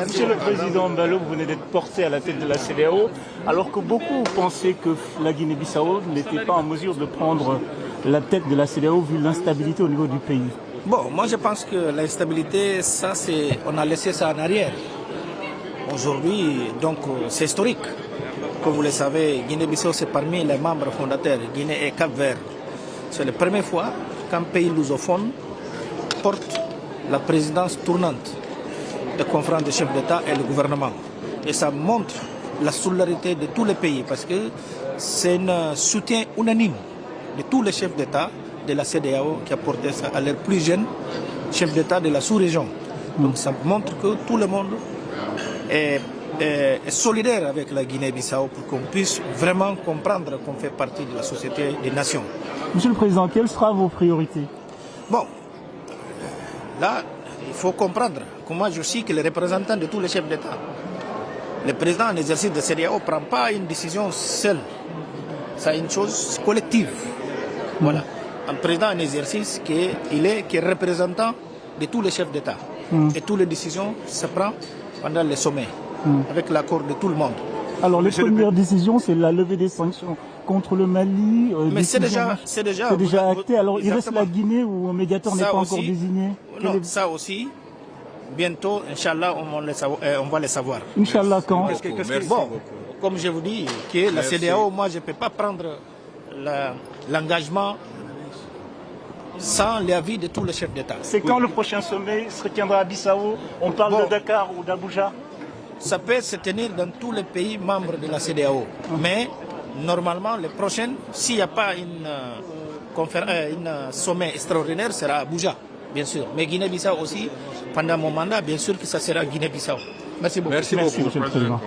Monsieur le Président Mbalo, vous venez d'être porté à la tête de la CEDEAO, alors que beaucoup pensaient que la Guinée-Bissau n'était pas en mesure de prendre la tête de la CEDEAO vu l'instabilité au niveau du pays. Bon, moi je pense que l'instabilité, ça c'est, on a laissé ça en arrière. Aujourd'hui, donc c'est historique. Comme vous le savez, Guinée-Bissau c'est parmi les membres fondateurs, Guinée et Cap-Vert. C'est la première fois qu'un pays lusophone porte la présidence tournante de conférence des chefs d'État et le gouvernement. Et ça montre la solidarité de tous les pays parce que c'est un soutien unanime de tous les chefs d'État de la CEDEAO qui a porté ça à leurs plus jeunes chefs d'État de la sous-région. Donc ça montre que tout le monde est solidaire avec la Guinée-Bissau pour qu'on puisse vraiment comprendre qu'on fait partie de la société des nations. Monsieur le Président, quelles seront vos priorités? Bon, là, il faut comprendre que moi je suis que le représentant de tous les chefs d'État. Le président en exercice de CEDEAO ne prend pas une décision seule. C'est une chose collective. Voilà. Un président en exercice qui est représentant de tous les chefs d'État. Et toutes les décisions se prennent pendant les sommets, avec l'accord de tout le monde. Alors, les premières décisions, c'est la levée des sanctions contre le Mali. Mais c'est déjà acté. Alors, il reste la Guinée où un médiateur n'est pas encore désigné. Non, ça aussi, bientôt, Inch'Allah, on va le savoir. Inch'Allah, quand? Bon, comme je vous dis, que la CEDEAO, moi, je ne peux pas prendre l'engagement sans l'avis de tous les chefs d'État. C'est quand le prochain sommet se tiendra à Bissau? On parle de Dakar ou d'Abuja? Ça peut se tenir dans tous les pays membres de la CEDEAO. Mais normalement, les prochaines, s'il n'y a pas un sommet extraordinaire, sera à Abuja, bien sûr. Mais Guinée-Bissau aussi, pendant mon mandat, bien sûr que ça sera Guinée-Bissau. Merci beaucoup. Merci beaucoup. Monsieur le Président.